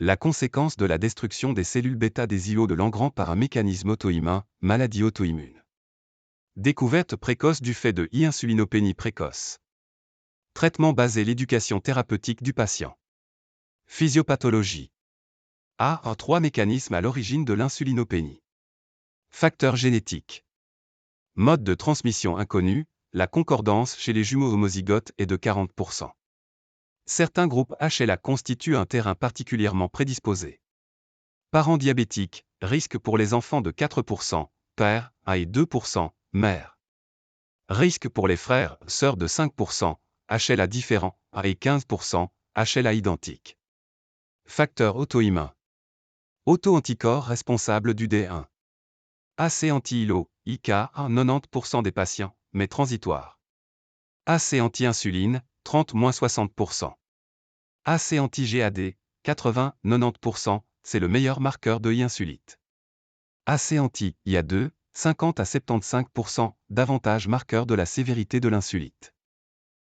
La conséquence de la destruction des cellules bêta des îlots de Langerhans par un mécanisme auto-immun, maladie auto-immune. Découverte précoce du fait de insulinopénie précoce. Traitement basé l'éducation thérapeutique du patient. Physiopathologie. A. 3 mécanismes à l'origine de l'insulinopénie. Facteurs génétiques. Mode de transmission inconnu, la concordance chez les jumeaux homozygotes est de 40%. Certains groupes HLA constituent un terrain particulièrement prédisposé. Parents diabétiques, risque pour les enfants de 4%, père, A et 2%, mère. Risque pour les frères, sœurs de 5%, HLA différents, A et 15%, HLA identiques. Facteur auto-immun. Auto-anticorps responsable du D1. AC anti-ILO, IK à 90% des patients, mais transitoire. AC anti-insuline, 30-60%. AC anti-GAD, 80-90%, c'est le meilleur marqueur de insulite. AC anti-IA2, 50 à 75%, davantage marqueur de la sévérité de l'insulite.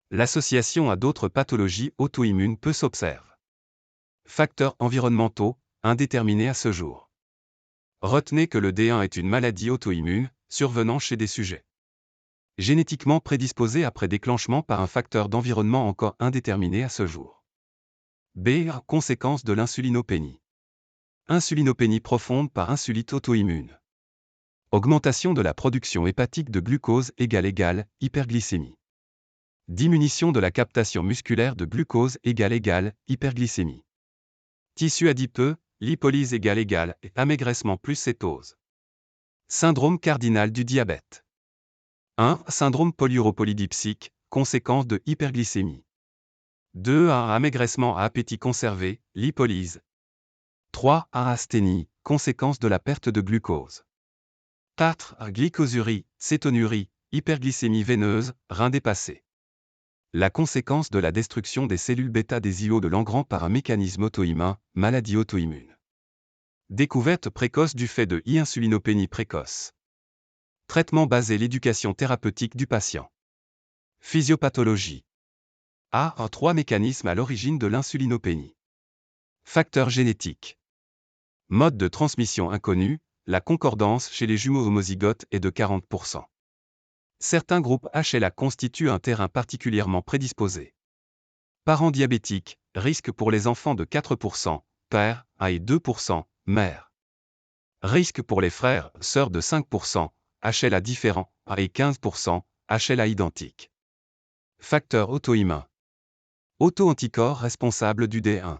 L'association à d'autres pathologies auto-immunes peut s'observer. Facteurs environnementaux, indéterminés à ce jour. Retenez que le D1 est une maladie auto-immune, survenant chez des sujets génétiquement prédisposés après déclenchement par un facteur d'environnement encore indéterminé à ce jour. B. Conséquence de l'insulinopénie. Insulinopénie profonde par insulite auto-immune. Augmentation de la production hépatique de glucose = hyperglycémie. Diminution de la captation musculaire de glucose = hyperglycémie. Tissu adipeux, lipolyse = amaigrissement plus cétose. Syndrome cardinal du diabète. 1. Syndrome polyuropolydipsique, conséquence de hyperglycémie. 2. Amaigrissement à appétit conservé, lipolyse. 3. Asthénie, conséquence de la perte de glucose. 4. Glycosurie, cétonurie, hyperglycémie veineuse, rein dépassé. La conséquence de la destruction des cellules bêta des îlots de Langerhans par un mécanisme auto-immun, maladie auto-immune. Découverte précoce du fait de insulinopénie précoce. Traitement basé l'éducation thérapeutique du patient. Physiopathologie. A. 3 mécanismes à l'origine de l'insulinopénie. Facteurs génétiques. Mode de transmission inconnu, la concordance chez les jumeaux homozygotes est de 40%. Certains groupes HLA constituent un terrain particulièrement prédisposé. Parents diabétiques, risque pour les enfants de 4%, père, A et 2%, mère. Risque pour les frères, sœurs de 5%, HLA différents, A et 15%, HLA identiques. Facteur auto-immun. Auto-anticorps responsable du D1.